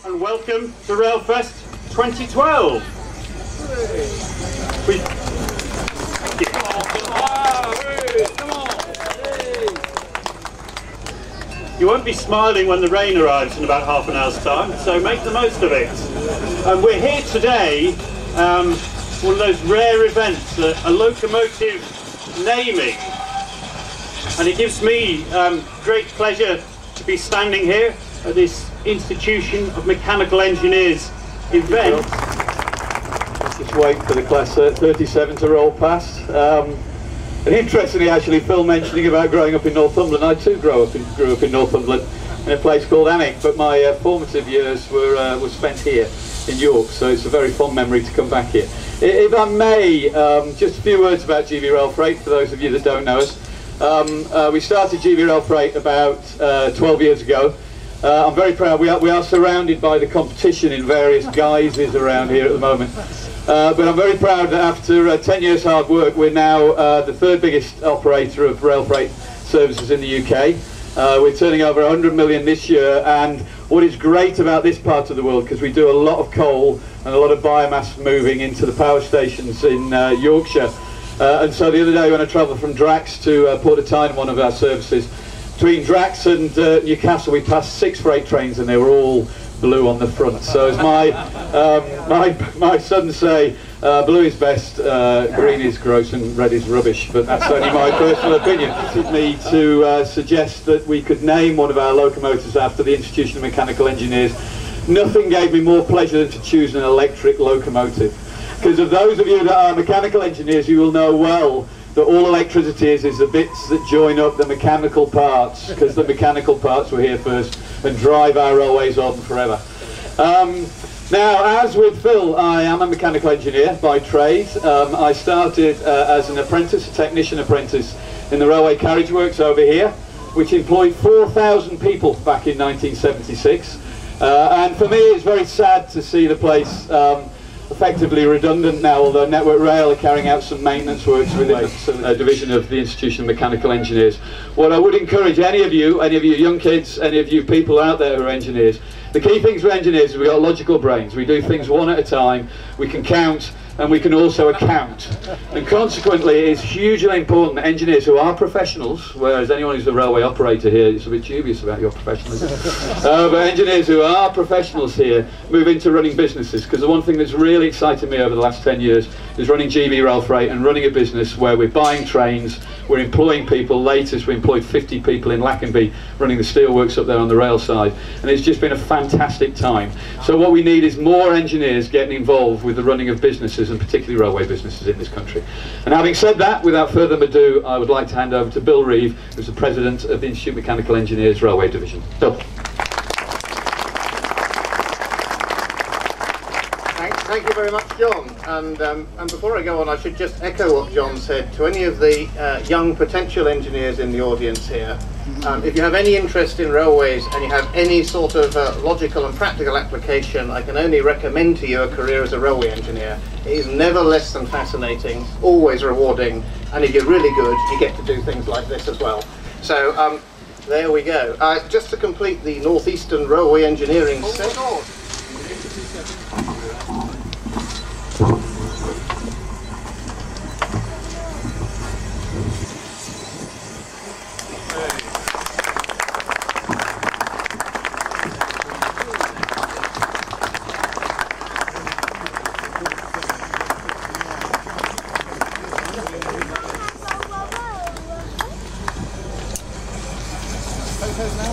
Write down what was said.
and welcome to Railfest 2012. You won't be smiling when the rain arrives in about half an hour's time, so make the most of it. We're here today, one of those rare events, a locomotive naming, and it gives me great pleasure to be standing here at this Institution of Mechanical Engineers event. Let's just wait for the class 37 to roll past. And interestingly, actually, Phil mentioning about growing up in Northumberland, I too grew up in Northumberland in a place called Alnwick, but my formative years were spent here in York, so it's a very fond memory to come back here. If I may, just a few words about GB Rail Freight for those of you that don't know us. We started GB Rail Freight about 12 years ago. I'm very proud. We are surrounded by the competition in various guises around here at the moment. But I'm very proud that after 10 years hard work, we're now the third biggest operator of rail freight services in the UK. We're turning over 100 million this year, and what is great about this part of the world, because we do a lot of coal and a lot of biomass moving into the power stations in Yorkshire. And so the other day when I travelled from Drax to Port of Tyne, one of our services, between Drax and Newcastle, we passed 6 freight trains, and they were all blue on the front. So as my sons say, blue is best, green is gross, and red is rubbish. But that's only my personal opinion. It is me to suggest that we could name one of our locomotives after the Institution of Mechanical Engineers. Nothing gave me more pleasure than to choose an electric locomotive, because of those of you that are mechanical engineers, you will know well that all electricity is the bits that join up the mechanical parts, because the mechanical parts were here first and drive our railways on forever. Now, as with Phil, I am a mechanical engineer by trade. I started as an apprentice, a technician apprentice, in the railway carriage works over here, which employed 4,000 people back in 1976. And for me, it's very sad to see the place effectively redundant now, although Network Rail are carrying out some maintenance works within a division of the Institution of Mechanical Engineers. What I would encourage any of you young kids, any of you people out there who are engineers, the key things for engineers is we've got logical brains. We do things one at a time, we can count, and we can also account. And consequently, it's hugely important that engineers who are professionals, whereas anyone who's a railway operator here is a bit dubious about your professionalism, but engineers who are professionals here move into running businesses, because the one thing that's really excited me over the last 10 years is running GB Rail Freight and running a business where we're buying trains, we're employing people. Latest we employed 50 people in Lackenby running the steelworks up there on the rail side, and it's just been a fantastic time. So what we need is more engineers getting involved with the running of businesses, and particularly railway businesses in this country. And having said that, without further ado, I would like to hand over to Bill Reeve, who's the President of the Institute of Mechanical Engineers Railway Division. Bill. Thank you very much, John. And before I go on, I should just echo what John said to any of the young potential engineers in the audience here. If you have any interest in railways and you have any sort of logical and practical application, I can only recommend to you a career as a railway engineer. It is never less than fascinating, always rewarding, and if you're really good, you get to do things like this as well. So there we go. Just to complete the Northeastern Railway Engineering set. Photos now.